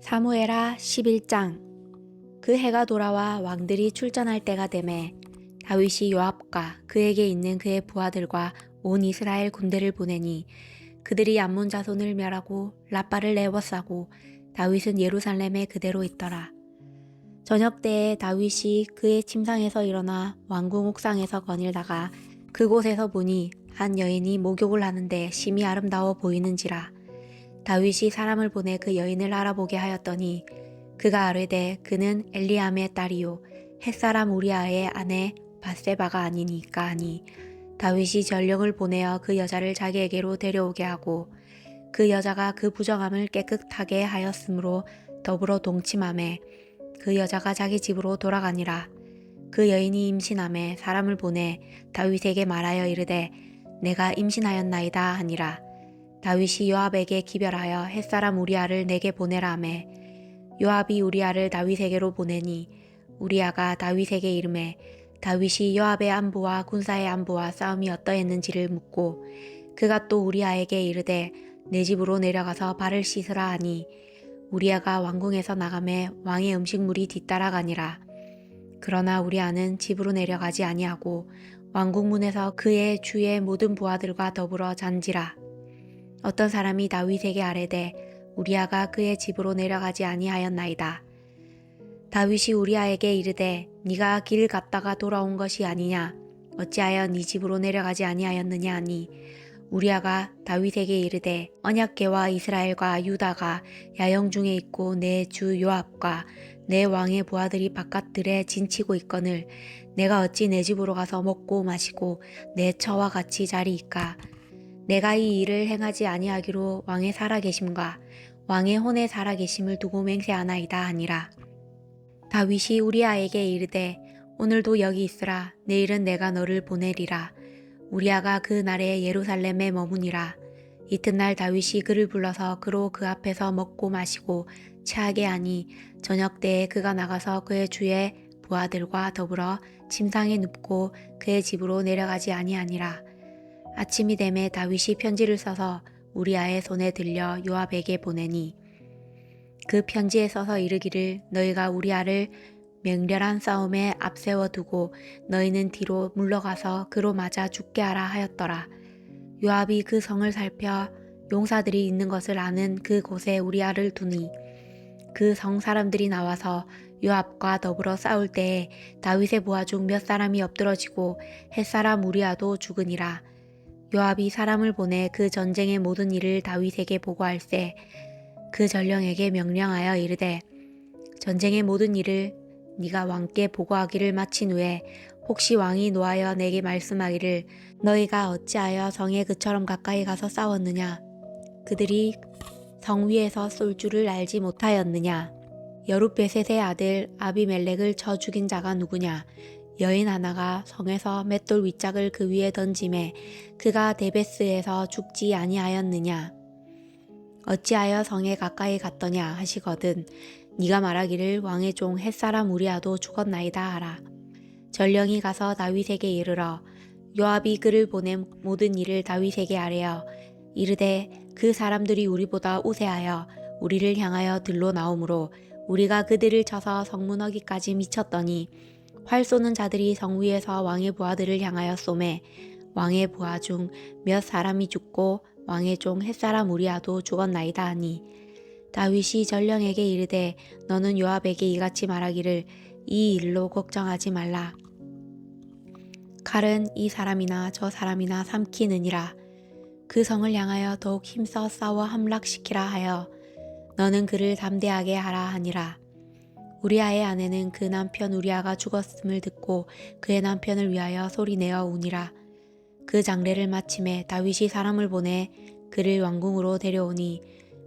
사무엘하 11장. 그 해가 돌아와 왕들이 출전할 때가 되매 다윗이 요압과 그에게 있는 그의 부하들과 온 이스라엘 군대를 보내니 그들이 암몬 자손을 멸하고 라빠를 내워싸고 다윗은 예루살렘에 그대로 있더라. 저녁 때에 다윗이 그의 침상에서 일어나 왕궁 옥상에서 거닐다가 그곳에서 보니 한 여인이 목욕을 하는데 심히 아름다워 보이는지라. 다윗이 사람을 보내 그 여인을 알아보게 하였더니 그가 아뢰되 그는 엘리암의 딸이요 햇사람 우리아의 아내 밧세바가 아니니까 하니 다윗이 전령을 보내어 그 여자를 자기에게로 데려오게 하고 그 여자가 그 부정함을 깨끗하게 하였으므로 더불어 동침하매 그 여자가 자기 집으로 돌아가니라. 그 여인이 임신하매 사람을 보내 다윗에게 말하여 이르되 내가 임신하였나이다 하니라. 다윗이 요압에게 기별하여 햇사람 우리아를 내게 보내라 하매 요압이 우리아를 다윗에게로 보내니 우리아가 다윗에게 이르매 다윗이 요압의 안부와 군사의 안부와 싸움이 어떠했는지를 묻고 그가 또 우리아에게 이르되 내 집으로 내려가서 발을 씻으라 하니 우리아가 왕궁에서 나가매 왕의 음식물이 뒤따라가니라. 그러나 우리아는 집으로 내려가지 아니하고 왕궁문에서 그의 주의 모든 부하들과 더불어 잔지라. 어떤 사람이 다윗에게 아뢰되 우리아가 그의 집으로 내려가지 아니하였나이다. 다윗이 우리아에게 이르되 네가 길 갔다가 돌아온 것이 아니냐 어찌하여 네 집으로 내려가지 아니하였느냐 하니 우리아가 다윗에게 이르되 언약궤와 이스라엘과 유다가 야영 중에 있고 내 주 요압과 내 왕의 부하들이 바깥들에 진치고 있거늘 내가 어찌 내 집으로 가서 먹고 마시고 내 처와 같이 자리이까. 내가 이 일을 행하지 아니하기로 왕의 살아계심과 왕의 혼의 살아계심을 두고 맹세하나이다 하니라. 다윗이 우리아에게 이르되 오늘도 여기 있으라. 내일은 내가 너를 보내리라. 우리아가 그 날에 예루살렘에 머무니라. 이튿날 다윗이 그를 불러서 그로 그 앞에서 먹고 마시고 취하게 하니 저녁 때에 그가 나가서 그의 주의 부하들과 더불어 침상에 눕고 그의 집으로 내려가지 아니하니라. 아침이 되매 다윗이 편지를 써서 우리아의 손에 들려 요압에게 보내니 그 편지에 써서 이르기를 너희가 우리아를 맹렬한 싸움에 앞세워 두고 너희는 뒤로 물러가서 그로 맞아 죽게 하라 하였더라. 요압이 그 성을 살펴 용사들이 있는 것을 아는 그 곳에 우리아를 두니 그 성 사람들이 나와서 요압과 더불어 싸울 때에 다윗의 부하 중 몇 사람이 엎드러지고 햇사람 우리아도 죽으니라. 요압이 사람을 보내 그 전쟁의 모든 일을 다윗에게 보고할세 그 전령에게 명령하여 이르되 전쟁의 모든 일을 네가 왕께 보고하기를 마친 후에 혹시 왕이 노하여 내게 말씀하기를 너희가 어찌하여 성에 그처럼 가까이 가서 싸웠느냐 그들이 성 위에서 쏠 줄을 알지 못하였느냐 여룻베셋의 아들 아비멜렉을 쳐 죽인 자가 누구냐 여인 하나가 성에서 맷돌 윗짝을 그 위에 던짐에 그가 데베스에서 죽지 아니하였느냐 어찌하여 성에 가까이 갔더냐 하시거든 네가 말하기를 왕의 종 햇사람 우리아도 죽었나이다 하라. 전령이 가서 다윗에게 이르러 요압이 그를 보낸 모든 일을 다윗에게 아뢰어 이르되 그 사람들이 우리보다 우세하여 우리를 향하여 들로 나오므로 우리가 그들을 쳐서 성문어기까지 미쳤더니 활 쏘는 자들이 성 위에서 왕의 부하들을 향하여 쏘매 왕의 부하 중 몇 사람이 죽고 왕의 종 햇사람 우리아도 죽었나이다 하니 다윗이 전령에게 이르되 너는 요압에게 이같이 말하기를 이 일로 걱정하지 말라. 칼은 이 사람이나 저 사람이나 삼키느니라. 그 성을 향하여 더욱 힘써 싸워 함락시키라 하여 너는 그를 담대하게 하라 하니라. 우리아의 아내는 그 남편 우리아가 죽었음을 듣고 그의 남편을 위하여 소리내어 우니라. 그 장례를 마침에 다윗이 사람을 보내 그를 왕궁으로 데려오니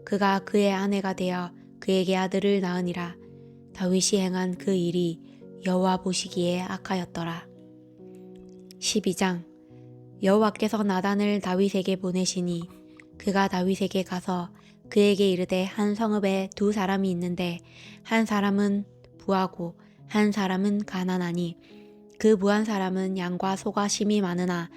그가 그의 아내가 되어 그에게 아들을 낳으니라. 다윗이 행한 그 일이 여호와 보시기에 악하였더라. 12장. 여호와께서 나단을 다윗에게 보내시니 그가 다윗에게 가서 그에게 이르되 한 성읍에 두 사람이 있는데 한 사람은 부하고 한 사람은 가난하니 그 부한 사람은 양과 소가 심히 많으나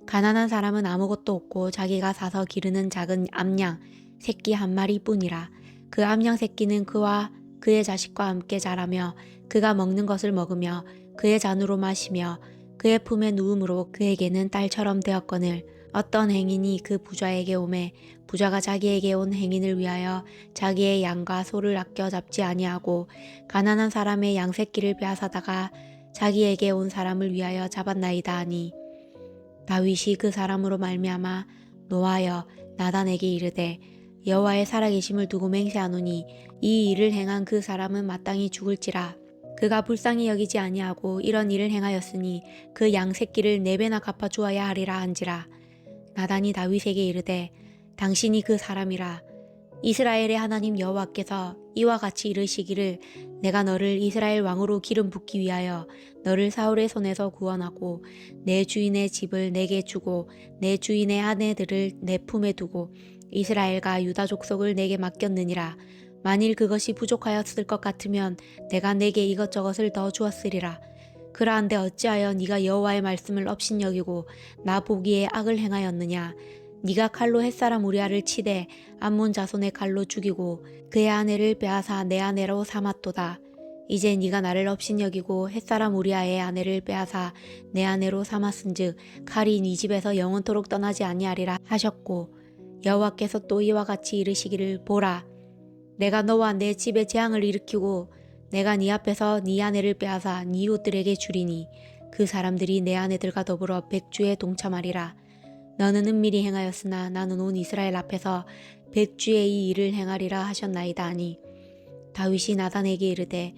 가난한 사람은 아무것도 없고 자기가 사서 기르는 작은 암양 새끼 한 마리뿐이라. 그 암양 새끼는 그와 그의 자식과 함께 자라며 그가 먹는 것을 먹으며 그의 잔으로 마시며 그의 품에 누움으로 그에게는 딸처럼 되었거늘 어떤 행인이 그 부자에게 오매 부자가 자기에게 온 행인을 위하여 자기의 양과 소를 아껴 잡지 아니하고 가난한 사람의 양 새끼를 빼앗아다가 자기에게 온 사람을 위하여 잡았나이다 하니 다윗이 그 사람으로 말미암아 노하여 나단에게 이르되 여호와의 살아계심을 두고 맹세하노니 이 일을 행한 그 사람은 마땅히 죽을지라. 그가 불쌍히 여기지 아니하고 이런 일을 행하였으니 그 양 새끼를 4배나 갚아 주어야 하리라 한지라. 나단이 다윗에게 이르되 당신이 그 사람이라. 이스라엘의 하나님 여호와께서 이와 같이 이르시기를 내가 너를 이스라엘 왕으로 기름 붓기 위하여 너를 사울의 손에서 구원하고 내 주인의 집을 내게 주고 내 주인의 아내들을 내 품에 두고 이스라엘과 유다 족속을 내게 맡겼느니라. 만일 그것이 부족하였을 것 같으면 내가 내게 이것저것을 더 주었으리라. 그러한데 어찌하여 네가 여호와의 말씀을 업신여기고 나 보기에 악을 행하였느냐. 네가 칼로 햇사람 우리아를 치되 암몬 자손의 칼로 죽이고 그의 아내를 빼앗아 내 아내로 삼았도다. 이제 네가 나를 업신여기고 햇사람 우리아의 아내를 빼앗아 내 아내로 삼았은즉 칼이 네 집에서 영원토록 떠나지 아니하리라 하셨고 여호와께서 또 이와 같이 이르시기를 보라 내가 너와 내 집에 재앙을 일으키고 내가 네 앞에서 네 아내를 빼앗아 네 이웃들에게 주리니 그 사람들이 내 아내들과 더불어 백주에 동참하리라. 너는 은밀히 행하였으나 나는 온 이스라엘 앞에서 백주의 이 일을 행하리라 하셨나이다 하니 다윗이 나단에게 이르되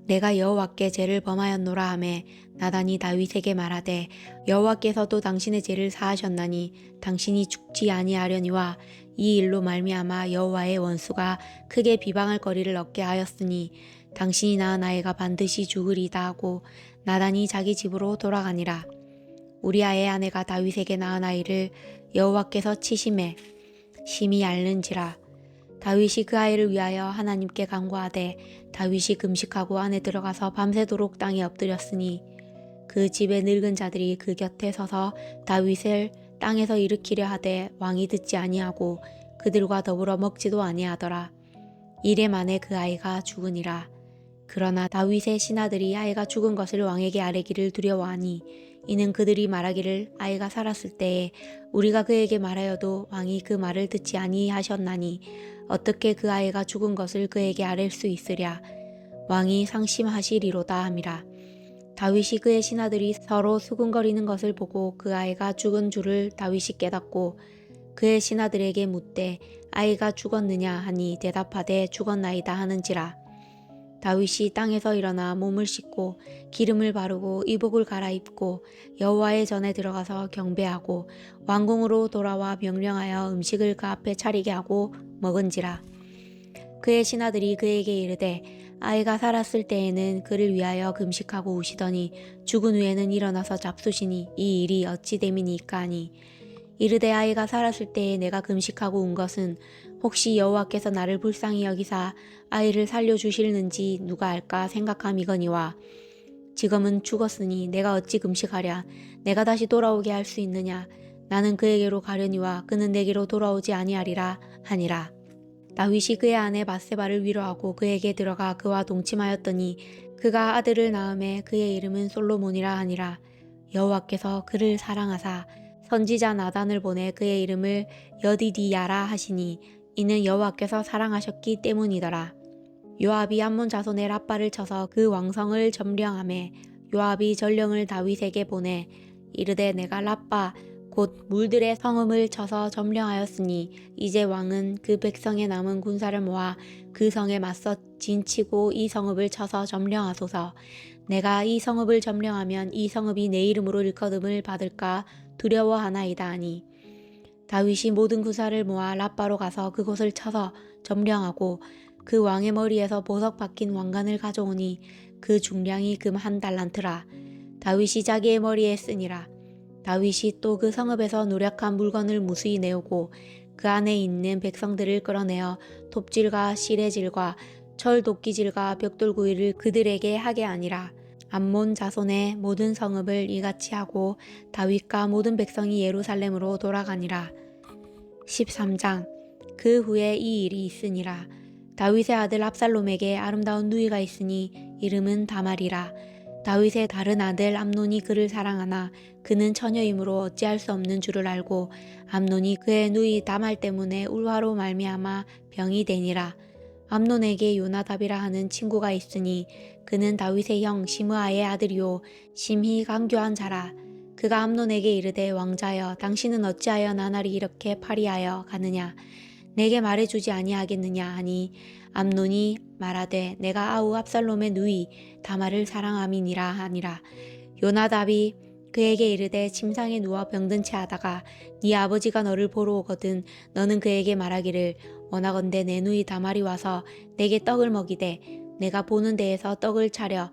내가 여호와께 죄를 범하였노라 하매 나단이 다윗에게 말하되 여호와께서도 당신의 죄를 사하셨나니 당신이 죽지 아니하려니와 이 일로 말미암아 여호와의 원수가 크게 비방할 거리를 얻게 하였으니 당신이 낳은 아이가 반드시 죽으리다 하고 나단이 자기 집으로 돌아가니라. 우리아의 아내가 다윗에게 낳은 아이를 여호와께서 치심에 심히 앓는지라. 다윗이 그 아이를 위하여 하나님께 간구하되 다윗이 금식하고 안에 들어가서 밤새도록 땅에 엎드렸으니 그 집의 늙은 자들이 그 곁에 서서 다윗을 땅에서 일으키려 하되 왕이 듣지 아니하고 그들과 더불어 먹지도 아니하더라. 이래 만에 그 아이가 죽으니라. 그러나 다윗의 신하들이 아이가 죽은 것을 왕에게 아뢰기를 두려워하니 이는 그들이 말하기를 아이가 살았을 때에 우리가 그에게 말하여도 왕이 그 말을 듣지 아니하셨나니 어떻게 그 아이가 죽은 것을 그에게 아랠 수 있으랴. 왕이 상심하시리로다 함이라. 다윗이 그의 신하들이 서로 수군거리는 것을 보고 그 아이가 죽은 줄을 다윗이 깨닫고 그의 신하들에게 묻되 아이가 죽었느냐 하니 대답하되 죽었나이다 하는지라. 다윗이 땅에서 일어나 몸을 씻고 기름을 바르고 이복을 갈아입고 여호와의 전에 들어가서 경배하고 왕궁으로 돌아와 명령하여 음식을 그 앞에 차리게 하고 먹은지라. 그의 신하들이 그에게 이르되 아이가 살았을 때에는 그를 위하여 금식하고 우시더니 죽은 후에는 일어나서 잡수시니 이 일이 어찌 됨이니까 하니 이르되 아이가 살았을 때에 내가 금식하고 운 것은 혹시 여호와께서 나를 불쌍히 여기사 아이를 살려주실는지 누가 알까 생각함이거니와 지금은 죽었으니 내가 어찌 금식하랴. 내가 다시 돌아오게 할 수 있느냐. 나는 그에게로 가려니와 그는 내게로 돌아오지 아니하리라 하니라. 다윗이 그의 아내 밧세바를 위로하고 그에게 들어가 그와 동침하였더니 그가 아들을 낳음에 그의 이름은 솔로몬이라 하니라. 여호와께서 그를 사랑하사 선지자 나단을 보내 그의 이름을 여디디야라 하시니 이는 여호와께서 사랑하셨기 때문이더라. 요압이 암몬 자손의 랍바를 쳐서 그 왕성을 점령하매 요압이 전령을 다윗에게 보내 이르되 내가 랍바 곧 물들의 성읍을 쳐서 점령하였으니 이제 왕은 그 백성에 남은 군사를 모아 그 성에 맞서 진치고 이 성읍을 쳐서 점령하소서. 내가 이 성읍을 점령하면 이 성읍이 내 이름으로 일컬음을 받을까 두려워하나이다 하니 다윗이 모든 군사를 모아 랍바로 가서 그곳을 쳐서 점령하고 그 왕의 머리에서 보석 박힌 왕관을 가져오니 그 중량이 금 1달란트라. 다윗이 자기의 머리에 쓰니라. 다윗이 또 그 성읍에서 노력한 물건을 무수히 내오고 그 안에 있는 백성들을 끌어내어 톱질과 시래질과 철도끼질과 벽돌구이를 그들에게 하게 하니라. 암몬 자손의 모든 성읍을 이같이 하고 다윗과 모든 백성이 예루살렘으로 돌아가니라. 13장. 그 후에 이 일이 있으니라. 다윗의 아들 압살롬에게 아름다운 누이가 있으니 이름은 다말이라. 다윗의 다른 아들 암논이 그를 사랑하나 그는 처녀이므로 어찌할 수 없는 줄을 알고 암논이 그의 누이 다말 때문에 울화로 말미암아 병이 되니라. 암논에게 요나답이라 하는 친구가 있으니 그는 다윗의 형 시므아의 아들이요 심히 간교한 자라. 그가 암논에게 이르되 왕자여 당신은 어찌하여 나날이 이렇게 파리하여 가느냐 내게 말해주지 아니하겠느냐 하니 암논이 말하되 내가 아우 압살롬의 누이 다말을 사랑함이니라 하니라. 요나답이 그에게 이르되 침상에 누워 병든 채 하다가 네 아버지가 너를 보러 오거든 너는 그에게 말하기를 원하건대 내 누이 다말이 와서 내게 떡을 먹이되 내가 보는 데에서 떡을 차려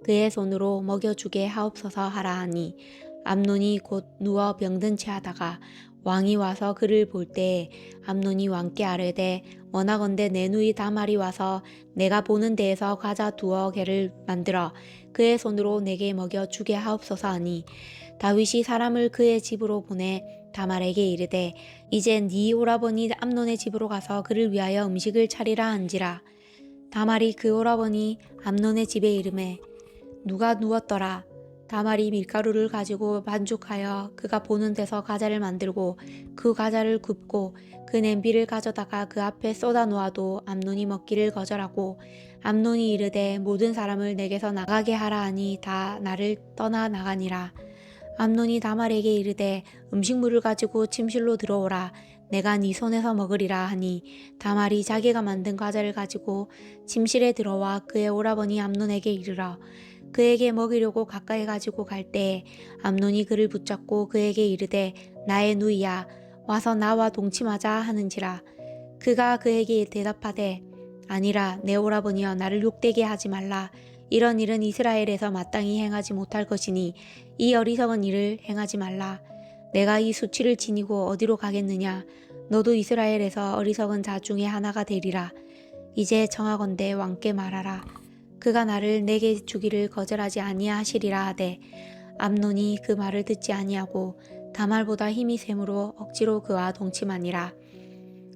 그의 손으로 먹여주게 하옵소서 하라 하니 암논이 곧 누워 병든 채 하다가 왕이 와서 그를 볼 때에 암논이 왕께 아뢰되 원하건대 내 누이 다말이 와서 내가 보는 데에서 과자 두어 개를 만들어 그의 손으로 내게 먹여 주게 하옵소서 하니 다윗이 사람을 그의 집으로 보내 다말에게 이르되 이제 네 오라버니 암논의 집으로 가서 그를 위하여 음식을 차리라 한지라. 다말이 그 오라버니 암논의 집에 이르매 누가 누웠더라. 다말이 밀가루를 가지고 반죽하여 그가 보는 데서 과자를 만들고 그 과자를 굽고 그 냄비를 가져다가 그 앞에 쏟아 놓아도 암논이 먹기를 거절하고 암논이 이르되 모든 사람을 내게서 나가게 하라 하니 다 나를 떠나 나가니라. 암논이 다말에게 이르되 음식물을 가지고 침실로 들어오라 내가 네 손에서 먹으리라 하니 다말이 자기가 만든 과자를 가지고 침실에 들어와 그의 오라버니 암논에게 이르러 그에게 먹이려고 가까이 가지고 갈 때에 암논이 그를 붙잡고 그에게 이르되 나의 누이야 와서 나와 동침하자 하는지라. 그가 그에게 대답하되 아니라 내 오라버니여 나를 욕되게 하지 말라. 이런 일은 이스라엘에서 마땅히 행하지 못할 것이니 이 어리석은 일을 행하지 말라. 내가 이 수치를 지니고 어디로 가겠느냐. 너도 이스라엘에서 어리석은 자 중에 하나가 되리라. 이제 청하건대 왕께 말하라. 그가 나를 내게 주기를 거절하지 아니하시리라 하되 암논이 그 말을 듣지 아니하고 다말보다 힘이 셈으로 억지로 그와 동침하니라.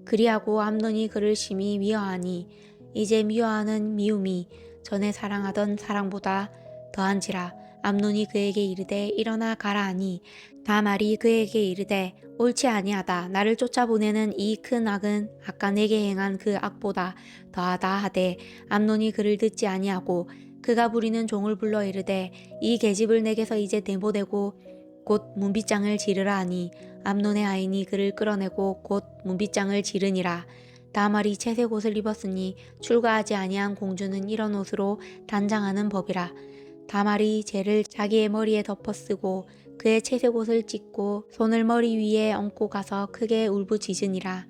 그리하고 암논이 그를 심히 미워하니 이제 미워하는 미움이 전에 사랑하던 사랑보다 더한지라. 암논이 그에게 이르되 일어나 가라 하니 다말이 그에게 이르되 옳지 아니하다. 나를 쫓아보내는 이 큰 악은 아까 내게 행한 그 악보다 더하다 하되 암논이 그를 듣지 아니하고 그가 부리는 종을 불러 이르되 이 계집을 내게서 이제 내보내고 곧 문빗장을 지르라 하니 암논의 아인이 그를 끌어내고 곧 문빗장을 지르니라. 다말이 채색 옷을 입었으니 출가하지 아니한 공주는 이런 옷으로 단장하는 법이라. 다말이 재를 자기의 머리에 덮어쓰고 그의 채색 옷을 찢고 손을 머리 위에 얹고 가서 크게 울부짖으니라.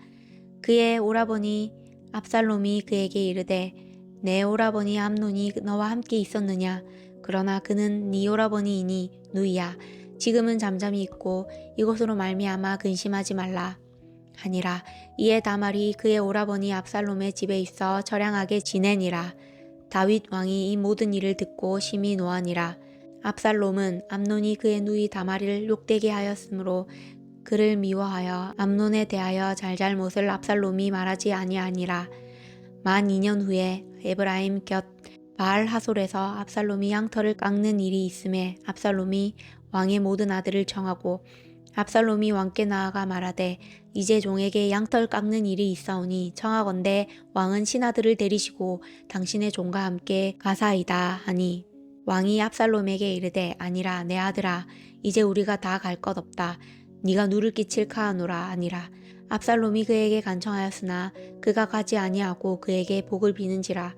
그의 오라버니 압살롬이 그에게 이르되 내 오라버니 암논이 너와 함께 있었느냐. 그러나 그는 네 오라버니이니 누이야. 지금은 잠잠히 있고 이것으로 말미암아 근심하지 말라 하니라. 이에 다말이 그의 오라버니 압살롬의 집에 있어 처량하게 지내니라. 다윗 왕이 이 모든 일을 듣고 심히 노하니라. 압살롬은 암논이 그의 누이 다말을 욕되게 하였으므로 그를 미워하여 암논에 대하여 잘잘못을 압살롬이 말하지 아니하니라. 만 2년 후에 에브라임 곁 바알 하솔에서 압살롬이 양털을 깎는 일이 있음에 압살롬이 왕의 모든 아들을 청하고 압살롬이 왕께 나아가 말하되 이제 종에게 양털 깎는 일이 있사오니 청하건대 왕은 신하들을 데리시고 당신의 종과 함께 가사이다 하니 왕이 압살롬에게 이르되 아니라 내 아들아 이제 우리가 다 갈 것 없다. 네가 누를 끼칠까 하노라 하니라. 압살롬이 그에게 간청하였으나 그가 가지 아니하고 그에게 복을 비는지라.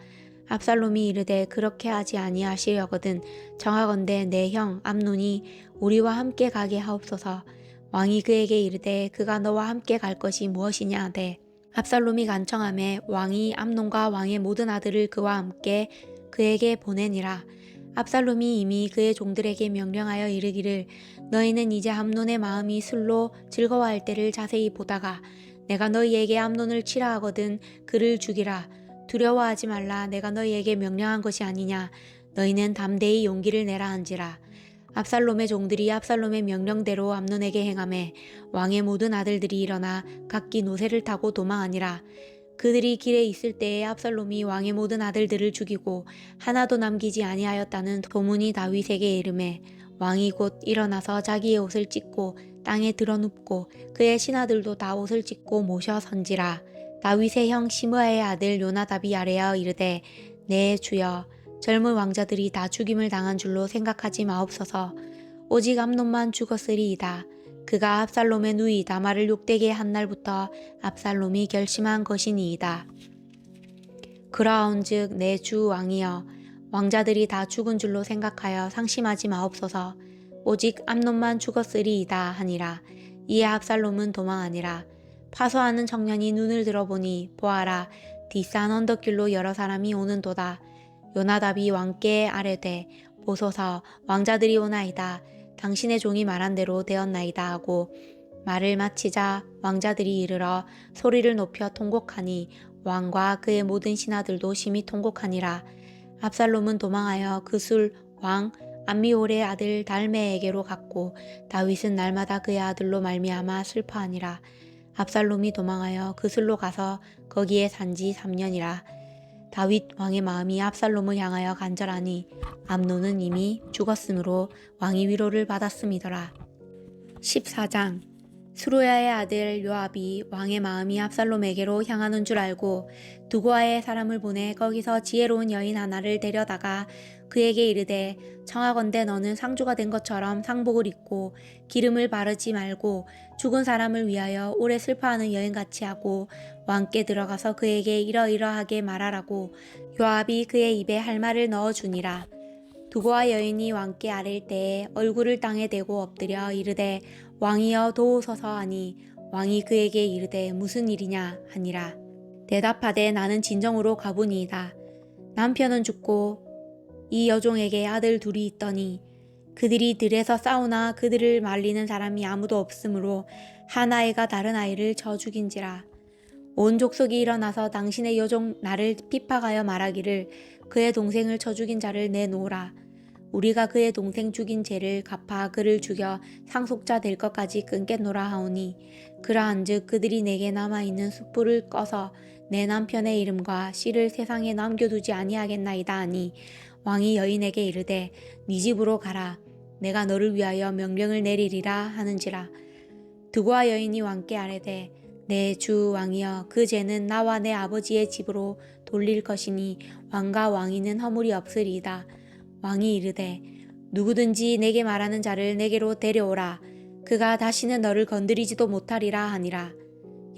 압살롬이 이르되 그렇게 하지 아니하시려거든 청하건대 내 형 암논이 우리와 함께 가게 하옵소서. 왕이 그에게 이르되 그가 너와 함께 갈 것이 무엇이냐 하되 압살롬이 간청하매 왕이 암논과 왕의 모든 아들을 그와 함께 그에게 보내니라. 압살롬이 이미 그의 종들에게 명령하여 이르기를 너희는 이제 암논의 마음이 술로 즐거워할 때를 자세히 보다가 내가 너희에게 암논을 치라 하거든 그를 죽이라. 두려워하지 말라. 내가 너희에게 명령한 것이 아니냐. 너희는 담대히 용기를 내라 한지라. 압살롬의 종들이 압살롬의 명령대로 암논에게 행하매 왕의 모든 아들들이 일어나 각기 노새를 타고 도망하니라. 그들이 길에 있을 때에 압살롬이 왕의 모든 아들들을 죽이고 하나도 남기지 아니하였다는 소문이 다윗에게 이르매 왕이 곧 일어나서 자기의 옷을 찢고 땅에 드러눕고 그의 신하들도 다 옷을 찢고 모셔 선지라. 다윗의 형 시므아의 아들 요나답이 아뢰어 이르되 내 주여 젊은 왕자들이 다 죽임을 당한 줄로 생각하지 마옵소서. 오직 암논만 죽었으리이다. 그가 압살롬의 누이 다말을 욕되게 한 날부터 압살롬이 결심한 것이니이다. 그러한즉 내 주 왕이여 왕자들이 다 죽은 줄로 생각하여 상심하지 마옵소서. 오직 암논만 죽었으리이다 하니라. 이에 압살롬은 도망하니라. 파소하는 청년이 눈을 들어보니 보아라 뒷산 언덕길로 여러 사람이 오는도다. 요나답이 왕께 아뢰되 보소서 왕자들이 오나이다. 당신의 종이 말한 대로 되었나이다 하고 말을 마치자 왕자들이 이르러 소리를 높여 통곡하니 왕과 그의 모든 신하들도 심히 통곡하니라. 압살롬은 도망하여 그술 왕 암미올의 아들 달메에게로 갔고 다윗은 날마다 그의 아들로 말미암아 슬퍼하니라. 압살롬이 도망하여 그술로 가서 거기에 산지 3년이라. 다윗 왕의 마음이 압살롬을 향하여 간절하니 암논은 이미 죽었으므로 왕이 위로를 받았음이더라. 14장 수루야의 아들 요압이 왕의 마음이 압살롬에게로 향하는 줄 알고 두고아의 사람을 보내 거기서 지혜로운 여인 하나를 데려다가 그에게 이르되 청하건대 너는 상주가 된 것처럼 상복을 입고 기름을 바르지 말고 죽은 사람을 위하여 오래 슬퍼하는 여인같이 하고 왕께 들어가서 그에게 이러이러하게 말하라고 요압이 그의 입에 할 말을 넣어주니라. 두고아 여인이 왕께 아랠 때에 얼굴을 땅에 대고 엎드려 이르되 왕이여 도우소서 하니 왕이 그에게 이르되 무슨 일이냐 하니라. 대답하되 나는 진정으로 가보니이다. 남편은 죽고 이 여종에게 아들 둘이 있더니 그들이 들에서 싸우나 그들을 말리는 사람이 아무도 없으므로 한 아이가 다른 아이를 쳐 죽인지라. 온 족속이 일어나서 당신의 여종 나를 핍박하여 말하기를 그의 동생을 쳐 죽인 자를 내놓으라. 우리가 그의 동생 죽인 죄를 갚아 그를 죽여 상속자 될 것까지 끊겠노라 하오니 그러한즉 그들이 내게 남아있는 숯불을 꺼서 내 남편의 이름과 씨를 세상에 남겨두지 아니하겠나이다 하니 왕이 여인에게 이르되 네 집으로 가라. 내가 너를 위하여 명령을 내리리라 하는지라. 두고아 여인이 왕께 아뢰되 내 주 왕이여 그 죄는 나와 내 아버지의 집으로 돌릴 것이니 왕과 왕위는 허물이 없으리이다. 왕이 이르되 누구든지 내게 말하는 자를 내게로 데려오라. 그가 다시는 너를 건드리지도 못하리라 하니라.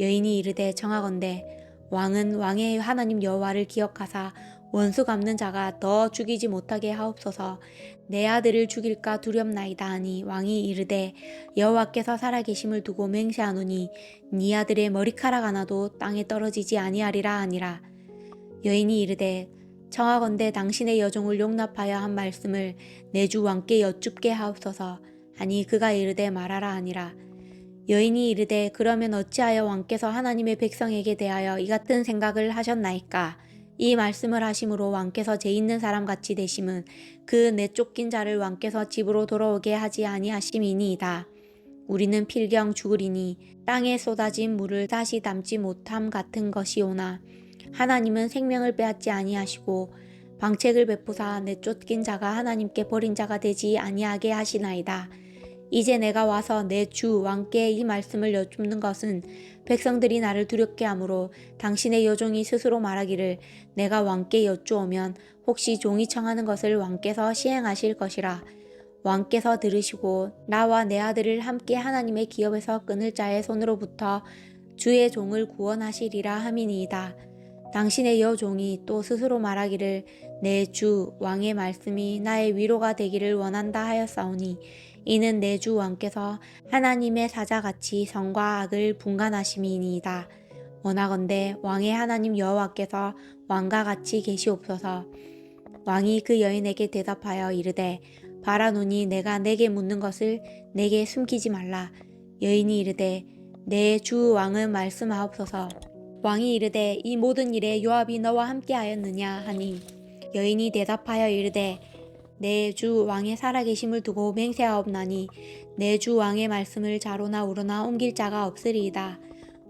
여인이 이르되 청하건대 왕은 왕의 하나님 여호와를 기억하사 원수 갚는 자가 더 죽이지 못하게 하옵소서. 내 아들을 죽일까 두렵나이다 하니 왕이 이르되 여호와께서 살아계심을 두고 맹세하노니 네 아들의 머리카락 하나도 땅에 떨어지지 아니하리라 하니라. 여인이 이르되 청하건대 당신의 여종을 용납하여 한 말씀을 내 주 왕께 여쭙게 하옵소서 하니 그가 이르되 말하라 하니라. 여인이 이르되 그러면 어찌하여 왕께서 하나님의 백성에게 대하여 이 같은 생각을 하셨나이까. 이 말씀을 하심으로 왕께서 죄 있는 사람같이 되심은 그 내쫓긴 자를 왕께서 집으로 돌아오게 하지 아니하심이니이다. 우리는 필경 죽으리니 땅에 쏟아진 물을 다시 담지 못함 같은 것이오나 하나님은 생명을 빼앗지 아니하시고 방책을 베푸사 내쫓긴 자가 하나님께 버린 자가 되지 아니하게 하시나이다. 이제 내가 와서 내 주 왕께 이 말씀을 여쭙는 것은 백성들이 나를 두렵게 하므로 당신의 여종이 스스로 말하기를 내가 왕께 여쭈오면 혹시 종이 청하는 것을 왕께서 시행하실 것이라. 왕께서 들으시고 나와 내 아들을 함께 하나님의 기업에서 끊을 자의 손으로부터 주의 종을 구원하시리라 함이니이다. 당신의 여종이 또 스스로 말하기를 내 주 왕의 말씀이 나의 위로가 되기를 원한다 하였사오니 이는 내 주 왕께서 하나님의 사자같이 선과 악을 분간하심이니이다. 원하건대 왕의 하나님 여호와께서 왕과 같이 계시옵소서. 왕이 그 여인에게 대답하여 이르되 바라노니 내가 내게 묻는 것을 내게 숨기지 말라. 여인이 이르되 내 주 왕은 말씀하옵소서. 왕이 이르되 이 모든 일에 요압이 너와 함께하였느냐 하니 여인이 대답하여 이르되 내 주 왕의 살아계심을 두고 맹세하옵나니 내 주 왕의 말씀을 좌로나 우로나 옮길 자가 없으리이다.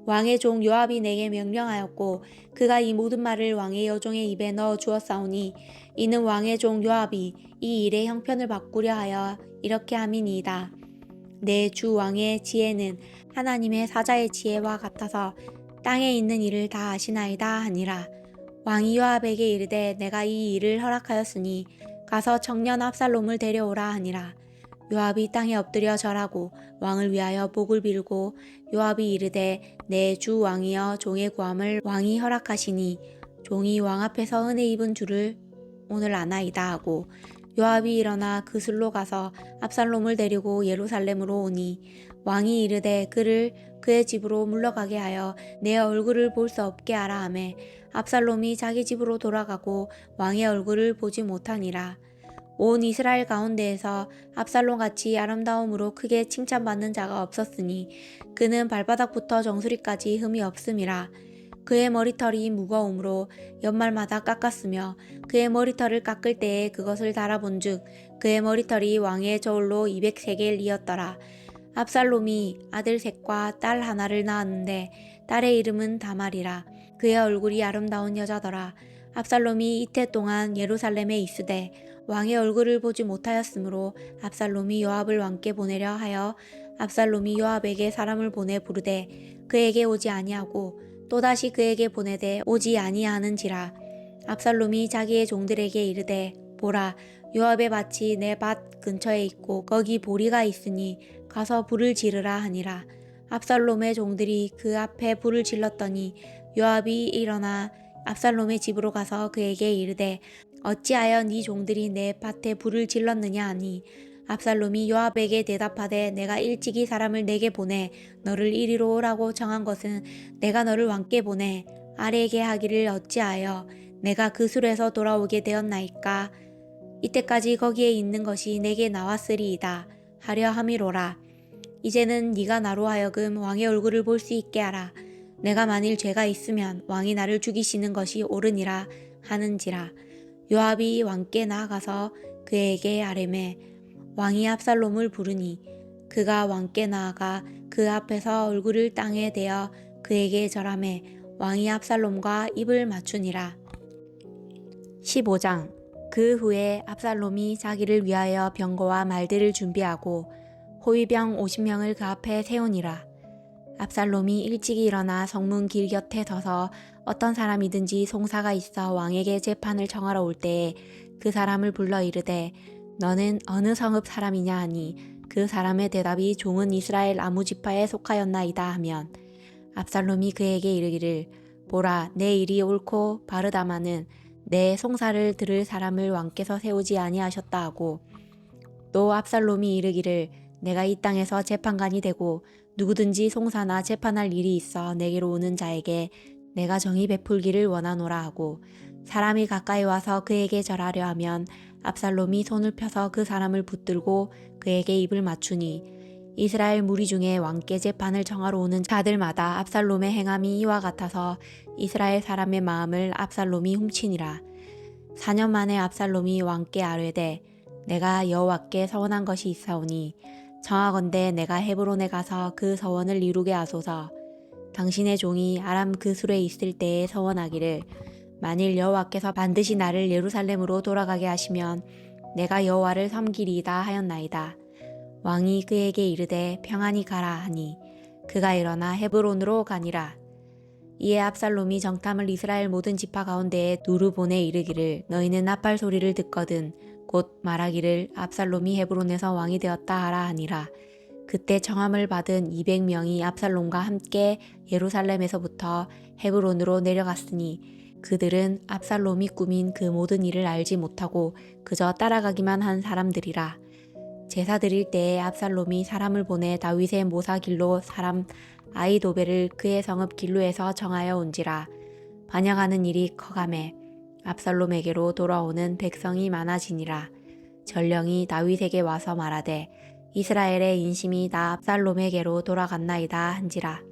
왕의 종 요압이 내게 명령하였고 그가 이 모든 말을 왕의 여종의 입에 넣어 주었사오니 이는 왕의 종 요압이 이 일의 형편을 바꾸려 하여 이렇게 함이니이다. 내 주 왕의 지혜는 하나님의 사자의 지혜와 같아서 땅에 있는 일을 다 아시나이다 하니라. 왕이 요압에게 이르되 내가 이 일을 허락하였으니 가서 청년 압살롬을 데려오라 하니라. 요압이 땅에 엎드려 절하고 왕을 위하여 복을 빌고 요압이 이르되 내 주 왕이여 종의 구함을 왕이 허락하시니 종이 왕 앞에서 은혜 입은 줄을 오늘 아나이다 하고 요압이 일어나 그슬로 가서 압살롬을 데리고 예루살렘으로 오니 왕이 이르되 그를 그의 집으로 물러가게 하여 내 얼굴을 볼 수 없게 하라 하매 압살롬이 자기 집으로 돌아가고 왕의 얼굴을 보지 못하니라. 온 이스라엘 가운데에서 압살롬같이 아름다움으로 크게 칭찬받는 자가 없었으니 그는 발바닥부터 정수리까지 흠이 없음이라. 그의 머리털이 무거움으로 연말마다 깎았으며 그의 머리털을 깎을 때에 그것을 달아본즉 그의 머리털이 왕의 저울로 200세겔이었더라. 압살롬이 아들 셋과 딸 하나를 낳았는데 딸의 이름은 다말이라. 그의 얼굴이 아름다운 여자더라. 압살롬이 이태 동안 예루살렘에 있으되 왕의 얼굴을 보지 못하였으므로 압살롬이 요압을 왕께 보내려 하여 압살롬이 요압에게 사람을 보내 부르되 그에게 오지 아니하고 또다시 그에게 보내되 오지 아니하는지라. 압살롬이 자기의 종들에게 이르되 보라 요압의 밭이 내 밭 근처에 있고 거기 보리가 있으니 가서 불을 지르라 하니라. 압살롬의 종들이 그 앞에 불을 질렀더니 요압이 일어나 압살롬의 집으로 가서 그에게 이르되 어찌하여 네 종들이 내 밭에 불을 질렀느냐 하니 압살롬이 요압에게 대답하되 내가 일찍이 사람을 내게 보내 너를 이리로 오라고 정한 것은 내가 너를 왕께 보내 아래에게 하기를 어찌하여 내가 그 술에서 돌아오게 되었나이까. 이때까지 거기에 있는 것이 내게 나왔으리이다 하려 함이로라. 이제는 네가 나로 하여금 왕의 얼굴을 볼 수 있게 하라. 내가 만일 죄가 있으면 왕이 나를 죽이시는 것이 옳으니라 하는지라. 요압이 왕께 나아가서 그에게 아뢰매 왕이 압살롬을 부르니 그가 왕께 나아가 그 앞에서 얼굴을 땅에 대어 그에게 절하매 왕이 압살롬과 입을 맞추니라. 15장. 그 후에 압살롬이 자기를 위하여 병거와 말들을 준비하고 호위병 50명을 그 앞에 세우니라. 압살롬이 일찍이 일어나 성문 길 곁에 서서 어떤 사람이든지 송사가 있어 왕에게 재판을 청하러 올 때에 그 사람을 불러 이르되 너는 어느 성읍 사람이냐 하니 그 사람의 대답이 종은 이스라엘 아무 지파에 속하였나이다 하면 압살롬이 그에게 이르기를 보라 내 일이 옳고 바르다마는 내 송사를 들을 사람을 왕께서 세우지 아니하셨다 하고 또 압살롬이 이르기를 내가 이 땅에서 재판관이 되고 누구든지 송사나 재판할 일이 있어 내게로 오는 자에게 내가 정의 베풀기를 원하노라 하고 사람이 가까이 와서 그에게 절하려 하면 압살롬이 손을 펴서 그 사람을 붙들고 그에게 입을 맞추니 이스라엘 무리 중에 왕께 재판을 청하러 오는 자들마다 압살롬의 행함이 이와 같아서 이스라엘 사람의 마음을 압살롬이 훔치니라. 4년 만에 압살롬이 왕께 아뢰되 내가 여호와께 서원한 것이 있사오니 청하건대 내가 헤브론에 가서 그 서원을 이루게 하소서. 당신의 종이 아람 그술에 있을 때에 서원하기를 만일 여호와께서 반드시 나를 예루살렘으로 돌아가게 하시면 내가 여호와를 섬기리이다 하였나이다. 왕이 그에게 이르되 평안히 가라 하니 그가 일어나 헤브론으로 가니라. 이에 압살롬이 정탐을 이스라엘 모든 지파 가운데에 두루 보내 이르기를 너희는 나팔 소리를 듣거든 곧 말하기를 압살롬이 헤브론에서 왕이 되었다 하라 하니라. 그때 청함을 받은 200명이 압살롬과 함께 예루살렘에서부터 헤브론으로 내려갔으니 그들은 압살롬이 꾸민 그 모든 일을 알지 못하고 그저 따라가기만 한 사람들이라. 제사 드릴 때에 압살롬이 사람을 보내 다윗의 모사 길로 사람 아히도벨을 그의 성읍 길로에서 정하여 온지라. 반역하는 일이 커가매 압살롬에게로 돌아오는 백성이 많아지니라. 전령이 다윗에게 와서 말하되 이스라엘의 인심이 다 압살롬에게로 돌아갔나이다 한지라.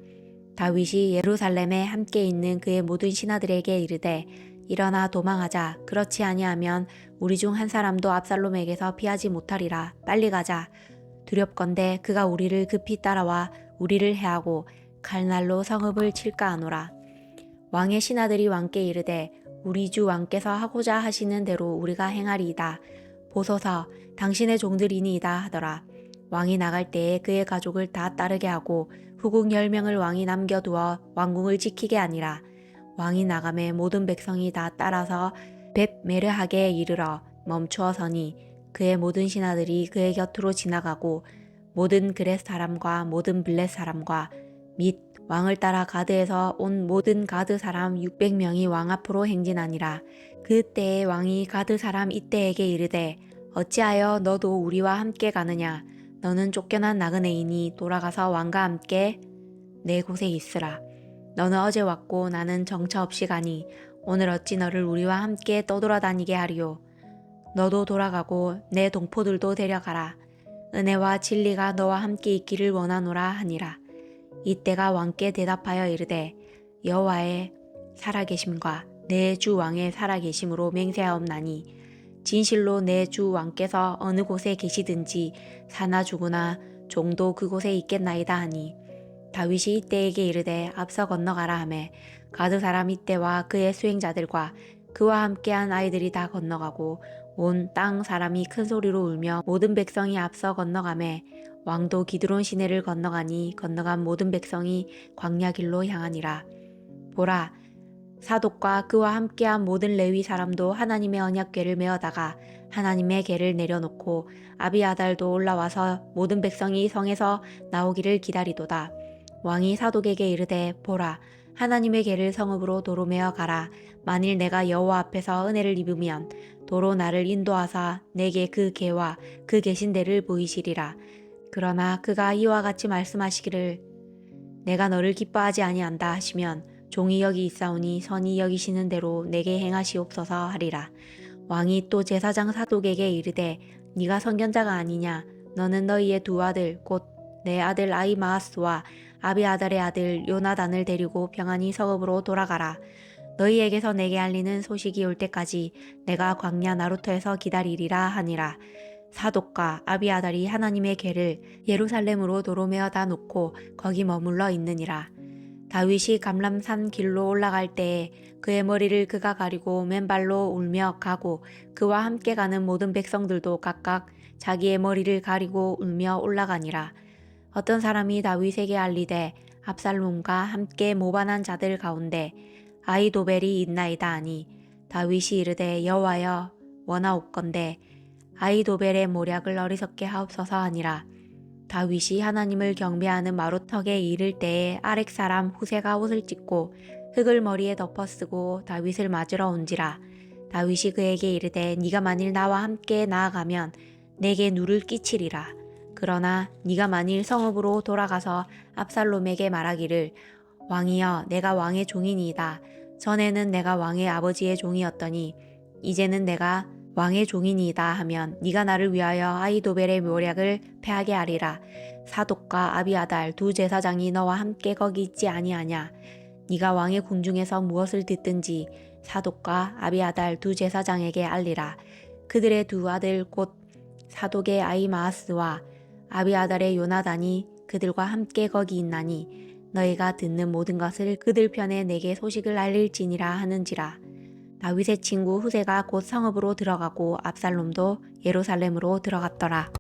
다윗이 예루살렘에 함께 있는 그의 모든 신하들에게 이르되 일어나 도망하자. 그렇지 아니하면 우리 중 한 사람도 압살롬에게서 피하지 못하리라. 빨리 가자. 두렵건대 그가 우리를 급히 따라와 우리를 해하고 칼날로 성읍을 칠까 하노라. 왕의 신하들이 왕께 이르되 우리 주 왕께서 하고자 하시는 대로 우리가 행하리이다. 보소서 당신의 종들이니이다 하더라. 왕이 나갈 때에 그의 가족을 다 따르게 하고 후궁 10명을 왕이 남겨두어 왕궁을 지키게 하니라. 왕이 나감에 모든 백성이 다 따라서 벳메르하게 이르러 멈추어 서니 그의 모든 신하들이 그의 곁으로 지나가고 모든 그렛 사람과 모든 블렛 사람과 및 왕을 따라 가드에서 온 모든 가드 사람 600명이 왕 앞으로 행진하니라. 그때에 왕이 가드 사람 이때에게 이르되 어찌하여 너도 우리와 함께 가느냐. 너는 쫓겨난 나그네이니 돌아가서 왕과 함께 내 곳에 있으라. 너는 어제 왔고 나는 정처 없이 가니 오늘 어찌 너를 우리와 함께 떠돌아다니게 하리요. 너도 돌아가고 내 동포들도 데려가라. 은혜와 진리가 너와 함께 있기를 원하노라 하니라. 이때가 왕께 대답하여 이르되 여호와의 살아계심과 내 주 왕의 살아계심으로 맹세하옵나니 진실로 내 주 왕께서 어느 곳에 계시든지 사나 죽으나 종도 그곳에 있겠나이다 하니 다윗이 이때에게 이르되 앞서 건너가라 하매 가드 사람 이때와 그의 수행자들과 그와 함께한 아이들이 다 건너가고 온 땅 사람이 큰 소리로 울며 모든 백성이 앞서 건너가매 왕도 기드론 시내를 건너가니 건너간 모든 백성이 광야 길로 향하니라. 보라 사독과 그와 함께한 모든 레위 사람도 하나님의 언약궤를 메어다가 하나님의 궤를 내려놓고 아비아달도 올라와서 모든 백성이 성에서 나오기를 기다리도다. 왕이 사독에게 이르되 보라 하나님의 궤를 성읍으로 도로 메어 가라. 만일 내가 여호와 앞에서 은혜를 입으면 도로 나를 인도하사 내게 그 궤와 그 계신 데를 보이시리라. 그러나 그가 이와 같이 말씀하시기를 내가 너를 기뻐하지 아니한다 하시면 종이 여기 있사오니 선이 여기시는 대로 내게 행하시옵소서 하리라. 왕이 또 제사장 사독에게 이르되 네가 선견자가 아니냐. 너는 너희의 두 아들 곧 내 아들 아히마아스와 아비아달의 아들 요나단을 데리고 평안히 성읍으로 돌아가라. 너희에게서 내게 알리는 소식이 올 때까지 내가 광야 나루터에서 기다리리라 하니라. 사독과 아비아달이 하나님의 궤를 예루살렘으로 도로 메어다 놓고 거기 머물러 있느니라. 다윗이 감람산 길로 올라갈 때에 그의 머리를 그가 가리고 맨발로 울며 가고 그와 함께 가는 모든 백성들도 각각 자기의 머리를 가리고 울며 올라가니라. 어떤 사람이 다윗에게 알리되 압살롬과 함께 모반한 자들 가운데 아히도벨이 있나이다 하니 다윗이 이르되 여호와여 원하옵건대 아히도벨의 모략을 어리석게 하옵소서 하니라. 다윗이 하나님을 경배하는 마루턱에 이를 때에 아렉 사람 후세가 옷을 찢고 흙을 머리에 덮어 쓰고 다윗을 맞으러 온지라. 다윗이 그에게 이르되 네가 만일 나와 함께 나아가면 내게 누를 끼치리라. 그러나 네가 만일 성읍으로 돌아가서 압살롬에게 말하기를 왕이여 내가 왕의 종이니이다. 전에는 내가 왕의 아버지의 종이었더니 이제는 내가 왕의 종이니이다 하면 네가 나를 위하여 아히도벨의 모략을 패하게 하리라. 사독과 아비아달 두 제사장이 너와 함께 거기 있지 아니하냐. 네가 왕의 궁중에서 무엇을 듣든지 사독과 아비아달 두 제사장에게 알리라. 그들의 두 아들 곧 사독의 아히마아스와 아비아달의 요나단이 그들과 함께 거기 있나니 너희가 듣는 모든 것을 그들 편에 내게 소식을 알릴지니라 하는지라. 다윗의 친구 후세가 곧 성읍으로 들어가고 압살롬도 예루살렘으로 들어갔더라.